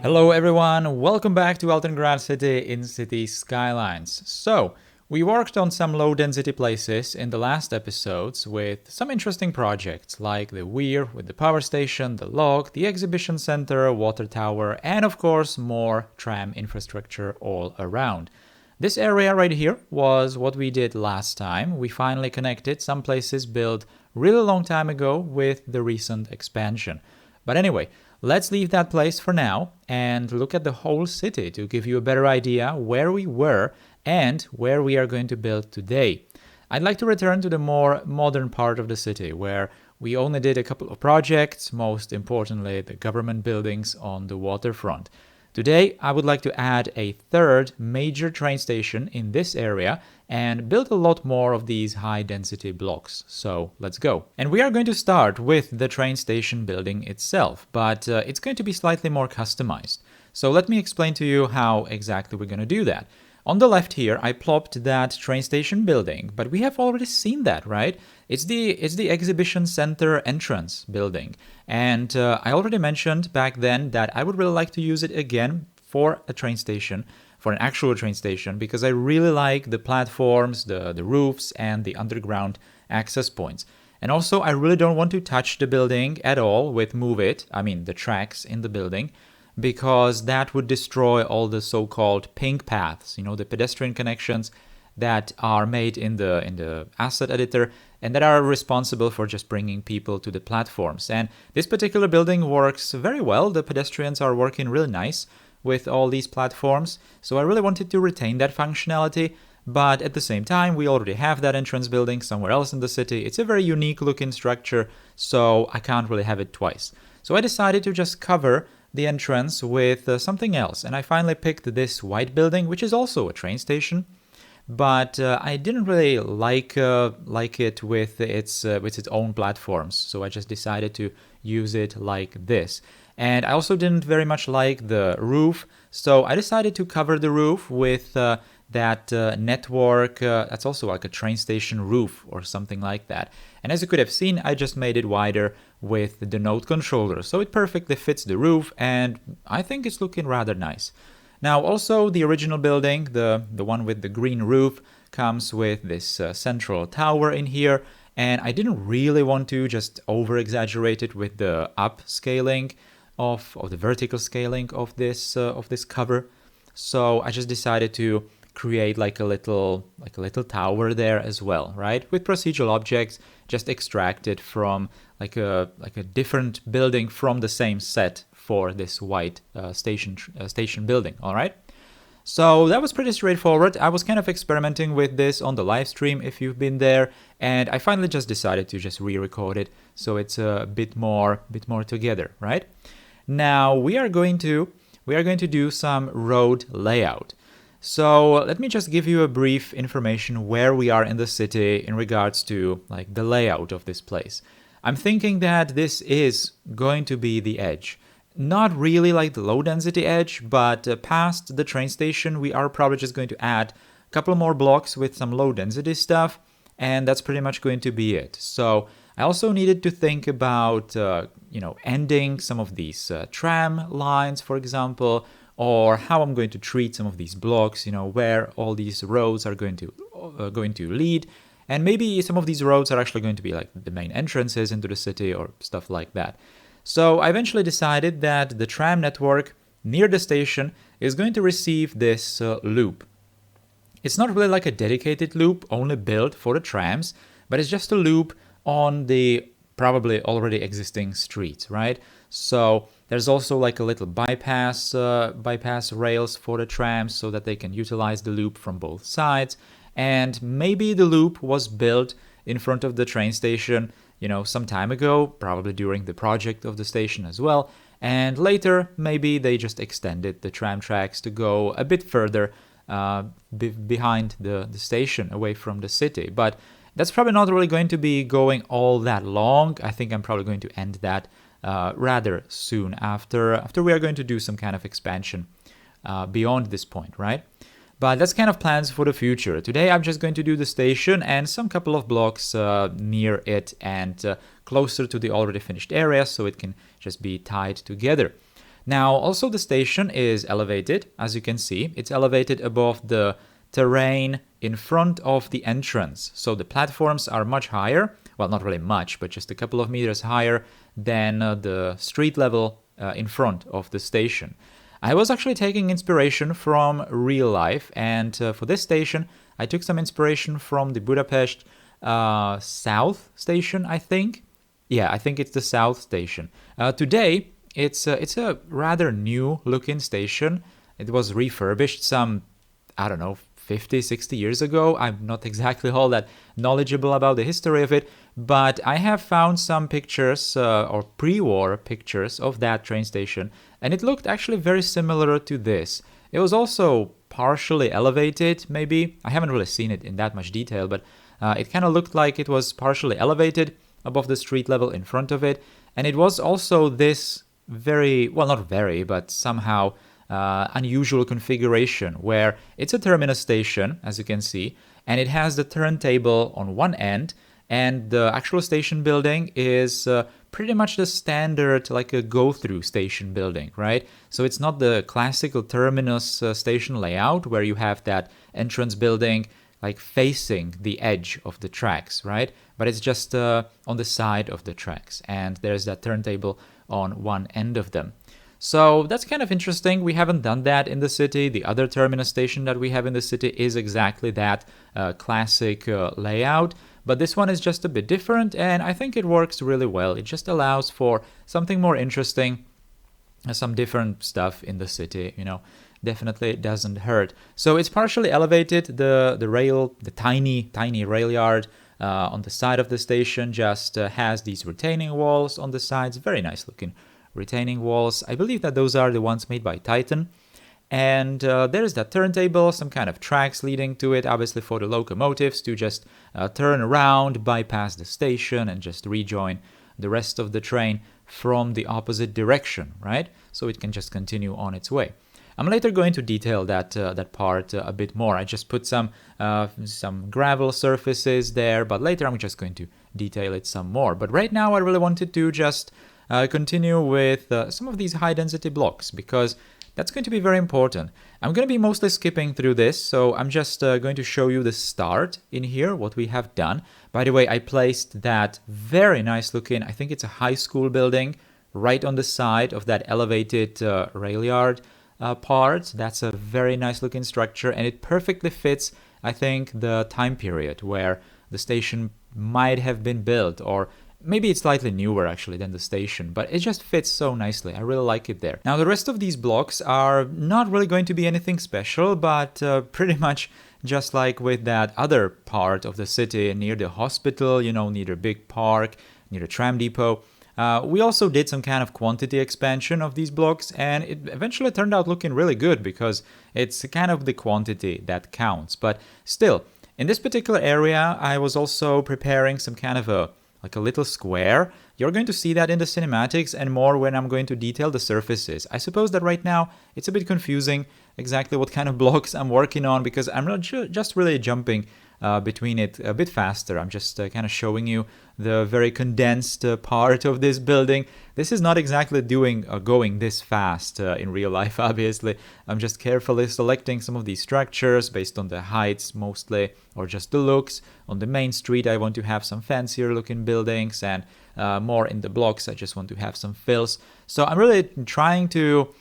Hello everyone, welcome back to Altengrad City in City Skylines. So, we worked on some low density places in the last episodes with some interesting projects like the weir with the power station, the log, the exhibition center, water tower, and of course more tram infrastructure all around. This area right here was what we did last time. We finally connected some places built really long time ago with the recent expansion. But anyway, let's leave that place for now and look at the whole city to give you a better idea where we were and where we are going to build today. I'd like to return to the more modern part of the city where we only did a couple of projects, most importantly the government buildings on the waterfront. Today, I would like to add a third major train station in this area and build a lot more of these high-density blocks. So let's go. And we are going to start with the train station building itself, but it's going to be slightly more customized. So let me explain to you how exactly we're going to do that. On the left here, I plopped that train station building, but we have already seen that, right? It's the exhibition center entrance building. And I already mentioned back then that I would really like to use it again for a train station, for an actual train station, because I really like the platforms, the roofs, and the underground access points. And also, I really don't want to touch the building at all with the tracks in the building, because that would destroy all the so-called pink paths, the pedestrian connections that are made in the asset editor and that are responsible for just bringing people to the platforms. And this particular building works very well. The pedestrians are working really nice with all these platforms. So I really wanted to retain that functionality, but at the same time, we already have that entrance building somewhere else in the city. It's a very unique looking structure, so I can't really have it twice. So I decided to just cover the entrance with something else, and I finally picked this white building, which is also a train station, but I didn't really like it with its own platforms, so I just decided to use it like this. And I also didn't very much like the roof, so I decided to cover the roof with that network, that's also like a train station roof or something like that. And as you could have seen, I just made it wider with the node controller, so it perfectly fits the roof, and I think it's looking rather nice. Now also the original building, the one with the green roof, comes with this central tower in here, and I didn't really want to just over-exaggerate it with the upscaling of the vertical scaling of this cover. So I just decided to create like a little tower there as well, right? With procedural objects just extracted from like a different building from the same set for this white station building, all right? So that was pretty straightforward. I was kind of experimenting with this on the live stream if you've been there, and I finally just decided to just re-record it so it's a bit more together, right? Now we are going to do some road layout. So let me just give you a brief information where we are in the city in regards to like the layout of this place. I'm thinking that this is going to be the edge. Not really like the low density edge, but past the train station we are probably just going to add a couple more blocks with some low density stuff, and that's pretty much going to be it. So I also needed to think about ending some of these tram lines, for example, or how I'm going to treat some of these blocks, where all these roads are going to lead, and maybe some of these roads are actually going to be like the main entrances into the city or stuff like that. So I eventually decided that the tram network near the station is going to receive this loop. It's not really like a dedicated loop only built for the trams, but it's just a loop on the probably already existing streets, right? So there's also like a little bypass rails for the trams so that they can utilize the loop from both sides. And maybe the loop was built in front of the train station, some time ago, probably during the project of the station as well. And later, maybe they just extended the tram tracks to go a bit further behind the station, away from the city. But that's probably not really going to be going all that long. I think I'm probably going to end that rather soon after we are going to do some kind of expansion beyond this point, right? But that's kind of plans for the future. Today I'm just going to do the station and some couple of blocks near it and closer to the already finished area so it can just be tied together. Now, also the station is elevated, as you can see. It's elevated above the terrain in front of the entrance. So the platforms are much higher. Well, not really much, but just a couple of meters higher than the street level in front of the station. I was actually taking inspiration from real life, and for this station, I took some inspiration from the Budapest South station, I think. Yeah, I think it's the South station. Today, it's a rather new looking station. It was refurbished some, I don't know, 50, 60 years ago. I'm not exactly all that knowledgeable about the history of it, but I have found some pictures or pre-war pictures of that train station, and it looked actually very similar to this. It was also partially elevated, maybe. I haven't really seen it in that much detail, but it kind of looked like it was partially elevated above the street level in front of it, and it was also this very, well, not very, but somehow unusual configuration where it's a terminus station, as you can see, and it has the turntable on one end, and the actual station building is pretty much the standard, like a go-through station building, right? So it's not the classical terminus station layout where you have that entrance building like facing the edge of the tracks, right? But it's just on the side of the tracks, and there's that turntable on one end of them. So that's kind of interesting. We haven't done that in the city. The other terminus station that we have in the city is exactly that classic layout, but this one is just a bit different, and I think it works really well. It just allows for something more interesting, some different stuff in the city, you know. Definitely it doesn't hurt. So it's partially elevated. The tiny rail yard on the side of the station just has these retaining walls on the sides. Very nice looking retaining walls. I believe that those are the ones made by Titan. And there's that turntable, some kind of tracks leading to it, obviously for the locomotives to just turn around, bypass the station, and just rejoin the rest of the train from the opposite direction, right? So it can just continue on its way. I'm later going to detail that part a bit more. I just put some gravel surfaces there, but later I'm just going to detail it some more. But right now I really wanted to just continue with some of these high density blocks, because that's going to be very important. I'm going to be mostly skipping through this, so I'm just going to show you the start in here, what we have done. By the way, I placed that very nice looking, I think it's a high school building, right on the side of that elevated rail yard part. That's a very nice looking structure, and it perfectly fits, I think, the time period where the station might have been built, or maybe it's slightly newer actually than the station, but it just fits so nicely. I really like it there. Now the rest of these blocks are not really going to be anything special, but pretty much just like with that other part of the city near the hospital, you know, near the big park, near the tram depot. We also did some kind of quantity expansion of these blocks, and it eventually turned out looking really good because it's kind of the quantity that counts. But still, in this particular area, I was also preparing some kind of a little square. You're going to see that in the cinematics and more when I'm going to detail the surfaces. I suppose that right now it's a bit confusing exactly what kind of blocks I'm working on, because I'm not just really jumping between it a bit faster. I'm just kind of showing you the very condensed part of this building. This is not exactly going this fast in real life, obviously. I'm just carefully selecting some of these structures based on the heights mostly, or just the looks. On the main street I want to have some fancier looking buildings, and more in the blocks I just want to have some fills. So I'm really trying to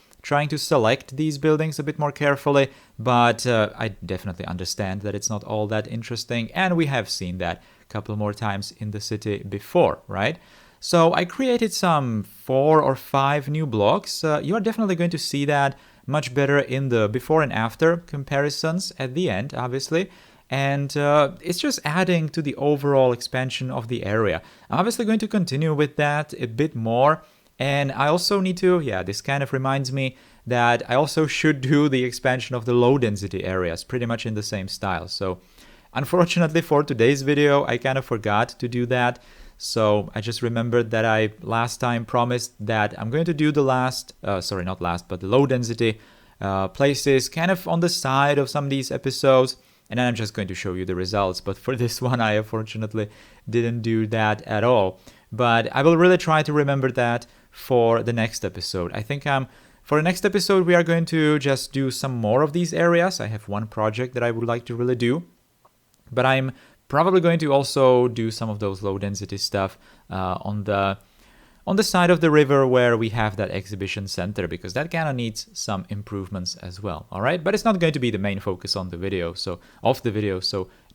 select these buildings a bit more carefully, but I definitely understand that it's not all that interesting, and we have seen that a couple more times in the city before, right? So I created some 4 or 5 new blocks. You are definitely going to see that much better in the before and after comparisons at the end, obviously. And it's just adding to the overall expansion of the area. I'm obviously going to continue with that a bit more. And I also need to, this kind of reminds me that I also should do the expansion of the low density areas pretty much in the same style. So unfortunately for today's video, I kind of forgot to do that. So I just remembered that I last time promised that I'm going to do the the low density places kind of on the side of some of these episodes. And then I'm just going to show you the results. But for this one, I unfortunately didn't do that at all. But I will really try to remember that for the next episode. I think I'm For the next episode, we are going to just do some more of these areas. I have one project that I would like to really do, but I'm probably going to also do some of those low density stuff on the side of the river where we have that exhibition center, because that kind of needs some improvements as well. All right, but it's not going to be the main focus on the video, so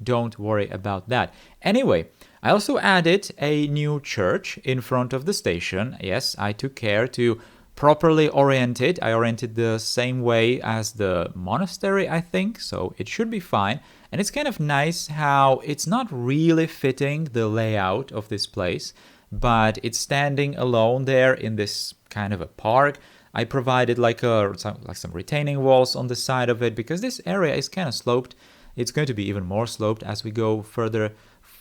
don't worry about that. Anyway, I also added a new church in front of the station. Yes, I took care to properly orient it. I oriented the same way as the monastery, I think, so it should be fine. And it's kind of nice how it's not really fitting the layout of this place, but it's standing alone there in this kind of a park. I provided like some retaining walls on the side of it, because this area is kind of sloped. It's going to be even more sloped as we go further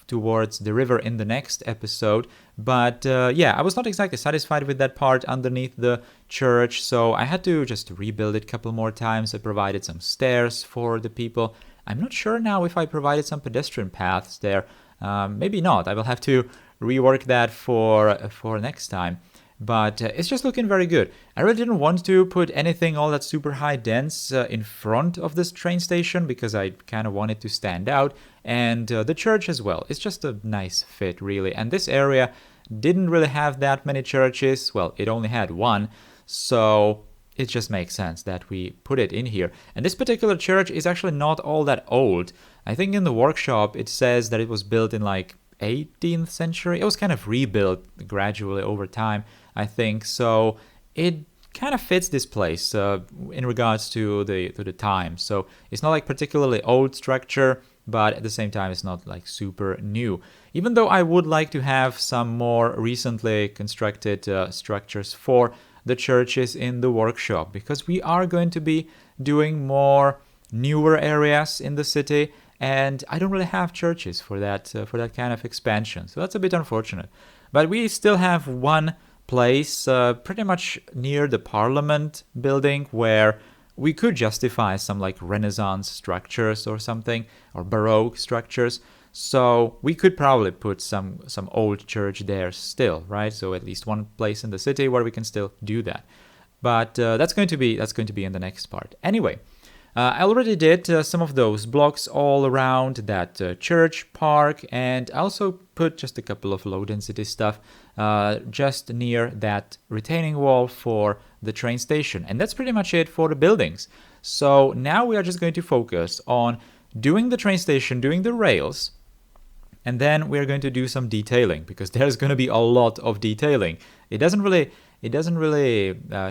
towards the river in the next episode. But yeah, I was not exactly satisfied with that part underneath the church, so I had to just rebuild it a couple more times. I provided some stairs for the people. I'm not sure now if I provided some pedestrian paths there. Maybe not. I will have to rework that for next time. But it's just looking very good. I really didn't want to put anything all that super high dense in front of this train station, because I kind of wanted to stand out, and the church as well. It's just a nice fit, really. And this area didn't really have that many churches. Well, it only had one, so it just makes sense that we put it in here. And this particular church is actually not all that old. I think in the workshop it says that it was built in like 18th century. It was kind of rebuilt gradually over time, I think. So it kind of fits this place in regards to the time. So it's not like particularly old structure, but at the same time it's not like super new. Even though I would like to have some more recently constructed structures for the churches in the workshop, because we are going to be doing more newer areas in the city, and I don't really have churches for that kind of expansion. So that's a bit unfortunate. But we still have one place pretty much near the Parliament building where we could justify some like Renaissance structures or something, or Baroque structures. So we could probably put some old church there still, right? So at least one place in the city where we can still do that. But that's going to be in the next part. Anyway, I already did some of those blocks all around that church park, and I also put just a couple of low density stuff just near that retaining wall for the train station. And that's pretty much it for the buildings. So now we are just going to focus on doing the train station, doing the rails, and then we're going to do some detailing, because there's going to be a lot of detailing. It doesn't really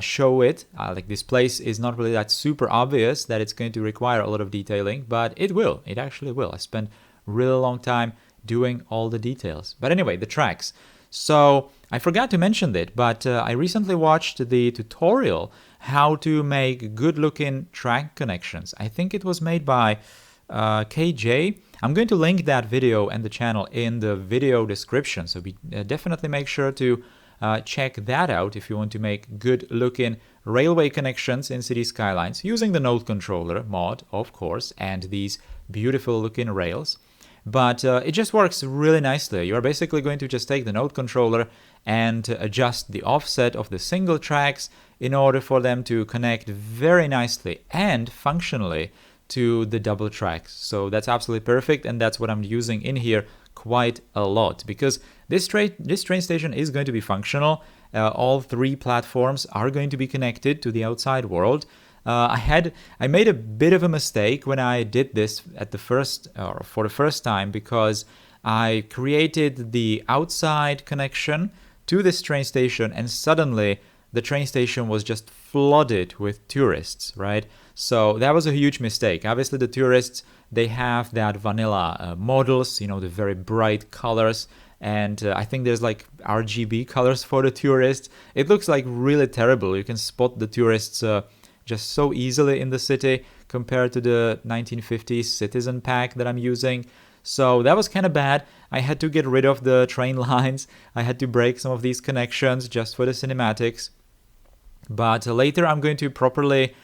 show it. Like this place is not really that super obvious that it's going to require a lot of detailing, but it will. It actually will. I spent a really long time doing all the details. But anyway, the tracks. So I forgot to mention it, but I recently watched the tutorial how to make good-looking track connections. I think it was made by KJ. I'm going to link that video and the channel in the video description, so definitely make sure to check that out if you want to make good-looking railway connections in City Skylines using the node controller mod, of course, and these beautiful-looking rails. But it just works really nicely. You are basically going to just take the node controller and adjust the offset of the single tracks in order for them to connect very nicely and functionally to the double tracks. So that's absolutely perfect, and that's what I'm using in here quite a lot, because this train station is going to be functional. All three platforms are going to be connected to the outside world. I made a bit of a mistake when I did this for the first time, because I created the outside connection to this train station, and suddenly the train station was just flooded with tourists, right? So that was a huge mistake. Obviously, the tourists, they have that vanilla models, the very bright colors, and I think there's like RGB colors for the tourists. It looks like really terrible. You can spot the tourists just so easily in the city compared to the 1950s citizen pack that I'm using. So that was kind of bad. I had to get rid of the train lines. I had to break some of these connections just for the cinematics. But later I'm going to properly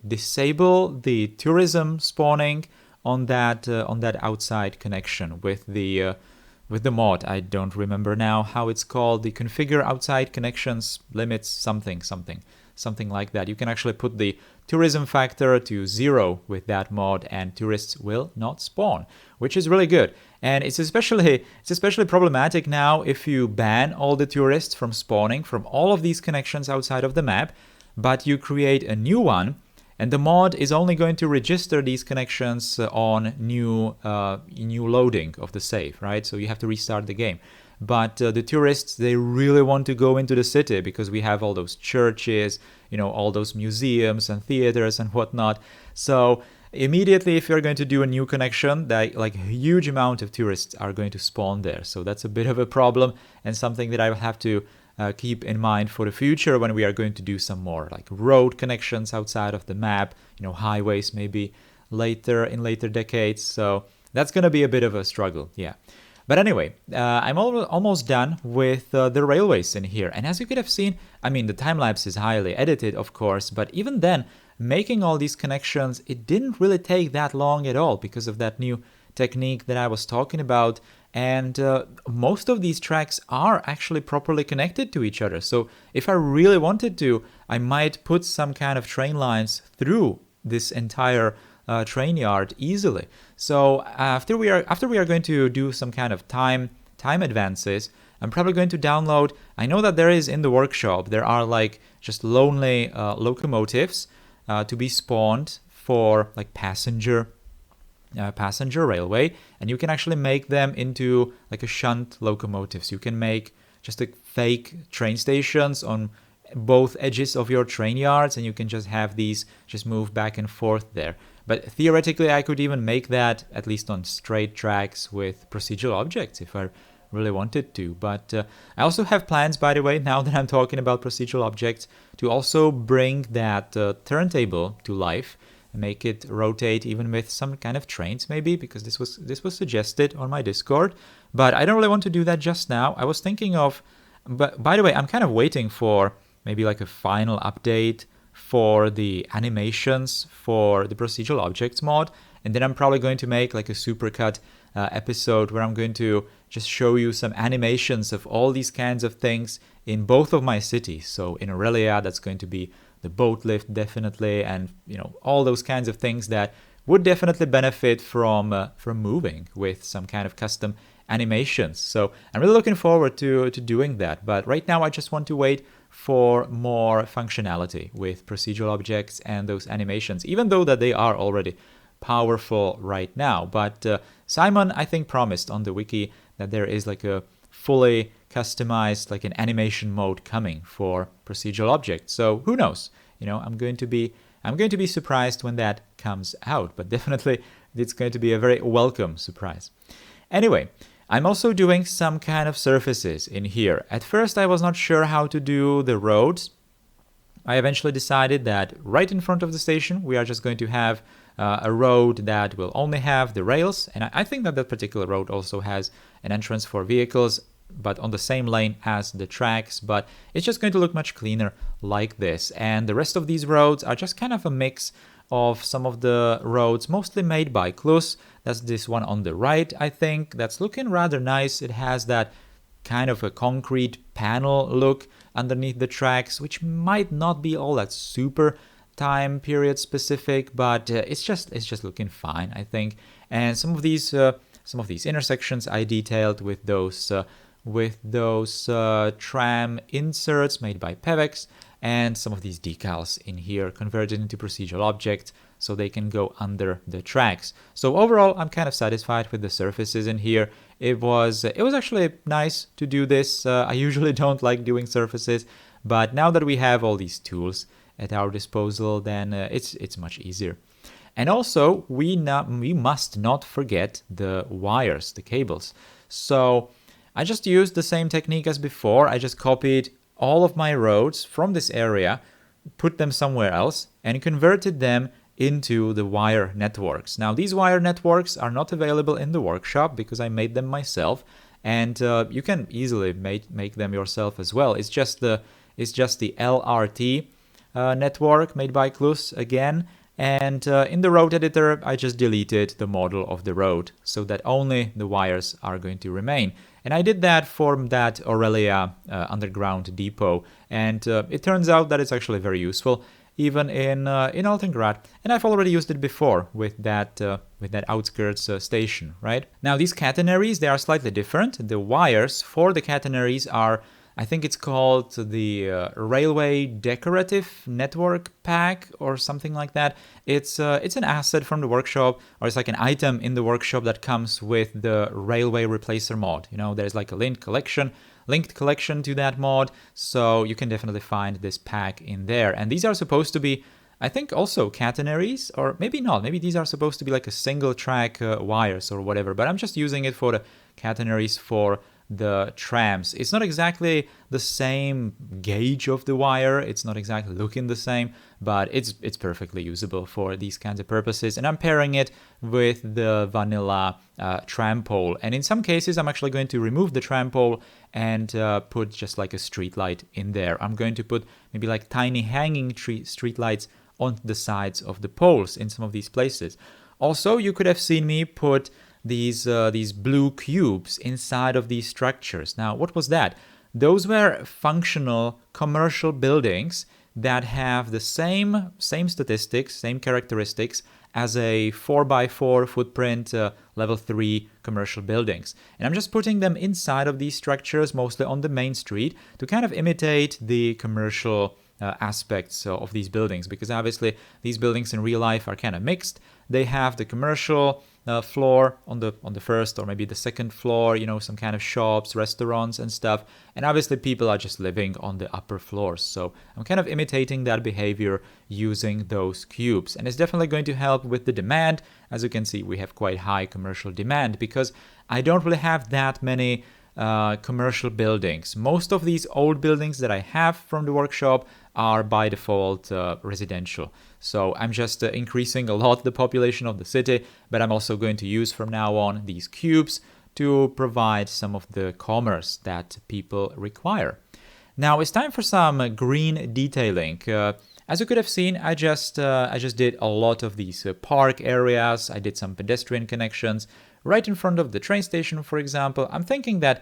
disable the tourism spawning on that outside connection with the with the mod. I don't remember now how it's called. The configure outside connections limits something like that. You can actually put the tourism factor to 0 with that mod, and tourists will not spawn, which is really good. And it's especially problematic now if you ban all the tourists from spawning from all of these connections outside of the map, but you create a new one, and the mod is only going to register these connections on new loading of the save, right? So you have to restart the game. But the tourists, they really want to go into the city because we have all those churches, all those museums and theaters and whatnot. So immediately, if you're going to do a new connection, that like a huge amount of tourists are going to spawn there. So that's a bit of a problem and something that I will have to keep in mind for the future when we are going to do some more like road connections outside of the map, highways maybe in later decades. So that's going to be a bit of a struggle, yeah. But anyway, I'm almost done with the railways in here. And as you could have seen, I mean, the time-lapse is highly edited, of course, but even then, making all these connections, it didn't really take that long at all because of that new technique that I was talking about. And most of these tracks are actually properly connected to each other. So if I really wanted to, I might put some kind of train lines through this entire train yard easily. So after we are going to do some kind of time advances, I'm probably going to download. I know that there is in the workshop, there are like just lonely locomotives to be spawned for like passenger railway, and you can actually make them into like a shunt locomotives. You can make just a fake train stations on both edges of your train yards, and you can just have these just move back and forth there. But theoretically, I could even make that at least on straight tracks with procedural objects if I really wanted to. But I also have plans, by the way, now that I'm talking about procedural objects, to also bring that turntable to life and make it rotate even with some kind of trains maybe, because this was suggested on my Discord. But I don't really want to do that just now. I was thinking of, but by the way, I'm kind of waiting for maybe like a final update for the animations for the procedural objects mod, and then I'm probably going to make like a supercut episode where I'm going to just show you some animations of all these kinds of things in both of my cities. So in Aurelia, that's going to be the boat lift definitely, and all those kinds of things that would definitely benefit from moving with some kind of custom animations. So I'm really looking forward to doing that. But right now I just want to wait for more functionality with procedural objects and those animations, even though that they are already powerful right now. But Simon, I think, promised on the wiki that there is like a fully customized like an animation mode coming for procedural objects. So who knows? I'm going to be surprised when that comes out, but definitely it's going to be a very welcome surprise. Anyway, I'm also doing some kind of surfaces in here. At first, I was not sure how to do the roads. I eventually decided that right in front of the station, we are just going to have a road that will only have the rails. And I think that that particular road also has an entrance for vehicles, but on the same lane as the tracks. But it's just going to look much cleaner like this. And the rest of these roads are just kind of a mix of some of the roads mostly made by Klus. That's this one on the right, I think. That's looking rather nice. It has that kind of a concrete panel look underneath the tracks, which might not be all that super time period specific, but it's just looking fine, I think. And some of these intersections I detailed with those tram inserts made by Pevex, and some of these decals in here converted into procedural objects so they can go under the tracks. So overall, I'm kind of satisfied with the surfaces in here. It was actually nice to do this. I usually don't like doing surfaces, but now that we have all these tools at our disposal, then it's much easier. And also, we must not forget the wires, the cables. So I just used the same technique as before. I just copied all of my roads from this area, put them somewhere else, and converted them into the wire networks. Now, these wire networks are not available in the workshop because I made them myself, and you can easily make them yourself as well. It's just the LRT network made by Klus again, And in the road editor, I just deleted the model of the road so that only the wires are going to remain. And I did that for that Aurelia underground depot. And it turns out that it's actually very useful, even in Altengrad. And I've already used it before with that outskirts station, right? Now, these catenaries, they are slightly different. The wires for the catenaries are, I think it's called the Railway Decorative Network Pack or something like that. It's an asset from the workshop, or it's like an item in the workshop that comes with the Railway Replacer mod. You know, there's like a linked collection to that mod, so you can definitely find this pack in there. And these are supposed to be, I think, also catenaries, or maybe not. Maybe these are supposed to be like a single track wires or whatever, but I'm just using it for the catenaries for the trams. It's not exactly the same gauge of the wire, it's not exactly looking the same, but it's perfectly usable for these kinds of purposes. And I'm pairing it with the vanilla tram pole, and in some cases I'm actually going to remove the tram pole and put just like a street light in there. I'm going to put maybe like tiny hanging street lights on the sides of the poles in some of these places. Also, you could have seen me put these blue cubes inside of these structures. Now, what was that? Those were functional commercial buildings that have the same statistics, same characteristics as a 4x4 footprint level 3 commercial buildings. And I'm just putting them inside of these structures, mostly on the main street, to kind of imitate the commercial aspects of these buildings, because obviously these buildings in real life are kind of mixed. They have the commercial floor on the first or maybe the second floor, you know, some kind of shops, restaurants and stuff, and obviously people are just living on the upper floors. So I'm kind of imitating that behavior using those cubes, and it's definitely going to help with the demand. As you can see, we have quite high commercial demand because I don't really have that many commercial buildings. Most of these old buildings that I have from the workshop are by default residential. So I'm just increasing a lot the population of the city, but I'm also going to use from now on these cubes to provide some of the commerce that people require. Now it's time for some green detailing. As you could have seen, I just did a lot of these park areas. I did some pedestrian connections right in front of the train station, for example. I'm thinking that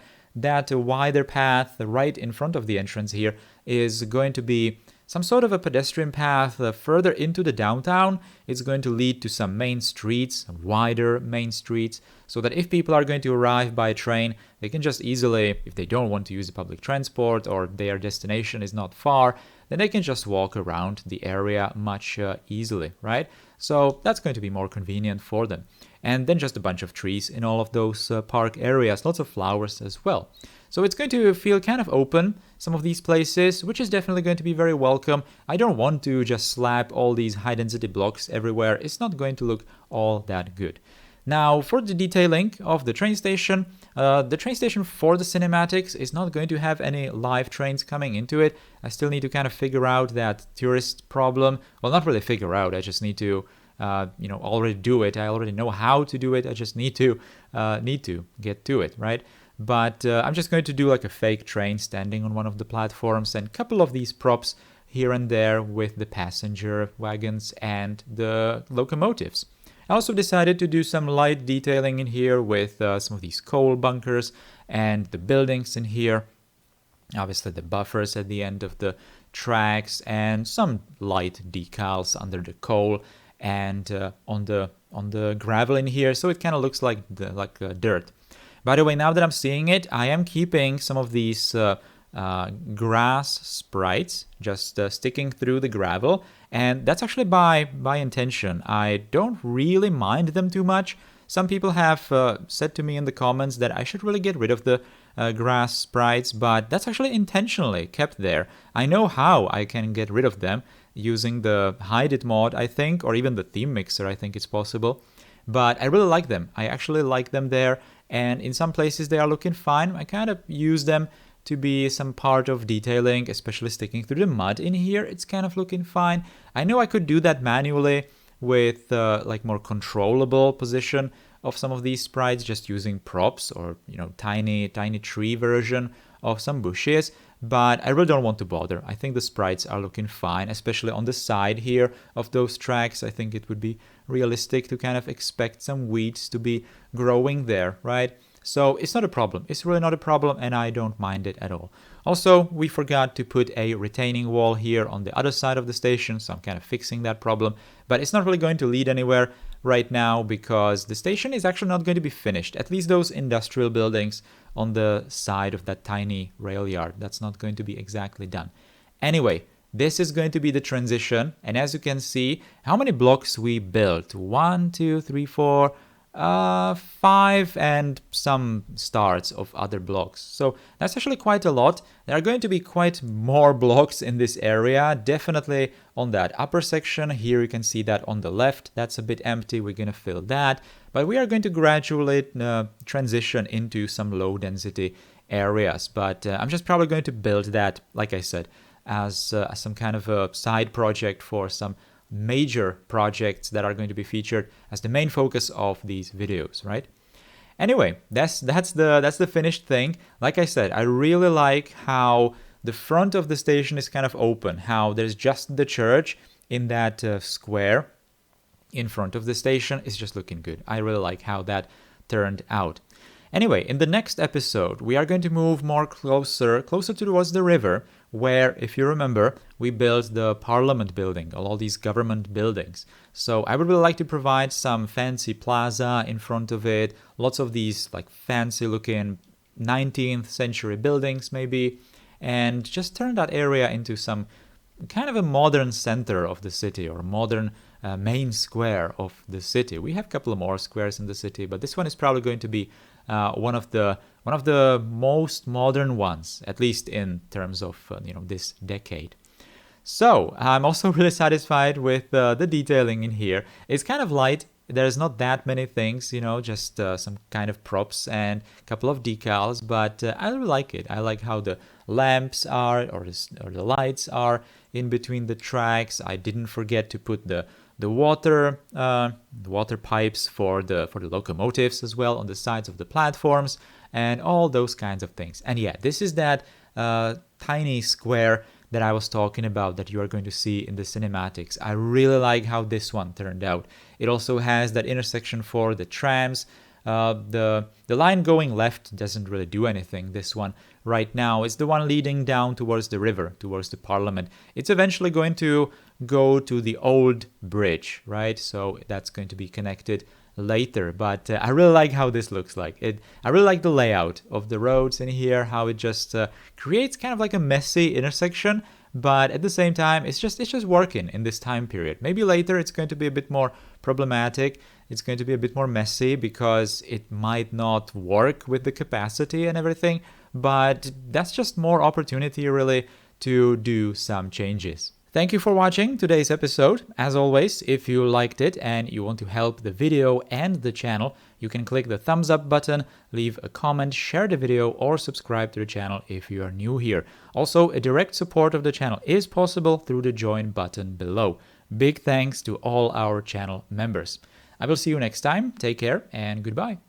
wider path right in front of the entrance here is going to be some sort of a pedestrian path further into the downtown. It's going to lead to some main streets, wider main streets, so that if people are going to arrive by train, they can just easily, if they don't want to use the public transport or their destination is not far, then they can just walk around the area much easily, right? So that's going to be more convenient for them. And then just a bunch of trees in all of those park areas, lots of flowers as well. So it's going to feel kind of open, some of these places, which is definitely going to be very welcome. I don't want to just slap all these high density blocks everywhere. It's not going to look all that good. Now, for the detailing of the train station for the cinematics is not going to have any live trains coming into it. I still need to kind of figure out that tourist problem. Well, not really figure out, I just need to already do it. I already know how to do it. I just need to get to it, right? But I'm just going to do like a fake train standing on one of the platforms and a couple of these props here and there with the passenger wagons and the locomotives. I also decided to do some light detailing in here with some of these coal bunkers and the buildings in here. Obviously the buffers at the end of the tracks and some light decals under the coal and on the gravel in here, so it kind of looks like dirt. By the way, now that I'm seeing it, I am keeping some of these grass sprites just sticking through the gravel, and that's actually by intention. I don't really mind them too much. Some people have said to me in the comments that I should really get rid of the grass sprites, but that's actually intentionally kept there. I know how I can get rid of them using the Hide It mod, I think, or even the theme mixer, I think it's possible. But I really like them. I actually like them there, and in some places they are looking fine. I kind of use them to be some part of detailing, especially sticking through the mud in here. It's kind of looking fine. I know I could do that manually with like more controllable position of some of these sprites, just using props or tiny tree version of some bushes. but I really don't want to bother. I think the sprites are looking fine, especially on the side here of those tracks. I think it would be realistic to kind of expect some weeds to be growing there, right? So it's not a problem. It's really not a problem, and I don't mind it at all. Also, we forgot to put a retaining wall here on the other side of the station, so I'm kind of fixing that problem. But it's not really going to lead anywhere right now because the station is actually not going to be finished. At least those industrial buildings on the side of that tiny rail yard, that's not going to be exactly done. Anyway, this is going to be the transition, and as you can see, how many blocks we built? 1, 2, 3, 4... 5 and some starts of other blocks. So that's actually quite a lot. There are going to be quite more blocks in this area, definitely on that upper section. Here you can see that on the left, that's a bit empty. We're going to fill that, but we are going to gradually transition into some low density areas. But I'm just probably going to build that, like I said, as some kind of a side project for some major projects that are going to be featured as the main focus of these videos, right? Anyway, that's the finished thing. Like I said, I really like how the front of the station is kind of open, how there's just the church in that square in front of the station is just looking good. I really like how that turned out. Anyway, in the next episode, we are going to move more closer towards the river, where, if you remember, we built the parliament building, all these government buildings. So I would really like to provide some fancy plaza in front of it, lots of these like fancy looking 19th century buildings maybe, and just turn that area into some kind of a modern center of the city, or modern main square of the city. We have a couple of more squares in the city, but this one is probably going to be one of the most modern ones, at least in terms of this decade. So I'm also really satisfied with the detailing in here. It's kind of light. There's not that many things, just some kind of props and a couple of decals, but I really like it. I like how the lamps are, or the lights are in between the tracks. I didn't forget to put the water pipes for the locomotives as well on the sides of the platforms, and all those kinds of things. And yeah, this is that tiny square that I was talking about that you are going to see in the cinematics. I really like how this one turned out. It also has that intersection for the trams. The line going left doesn't really do anything. This one right now is the one leading down towards the river, towards the parliament. It's eventually going to go to the old bridge, right? So that's going to be connected later. But I really like how this looks like. I really like the layout of the roads in here, how it just creates kind of like a messy intersection, but at the same time, it's just working in this time period. Maybe later it's going to be a bit more problematic. It's going to be a bit more messy because it might not work with the capacity and everything, but that's just more opportunity really to do some changes. Thank you for watching today's episode. As always, if you liked it and you want to help the video and the channel, you can click the thumbs up button, leave a comment, share the video, or subscribe to the channel if you are new here. Also, a direct support of the channel is possible through the join button below. Big thanks to all our channel members. I will see you next time. Take care and goodbye.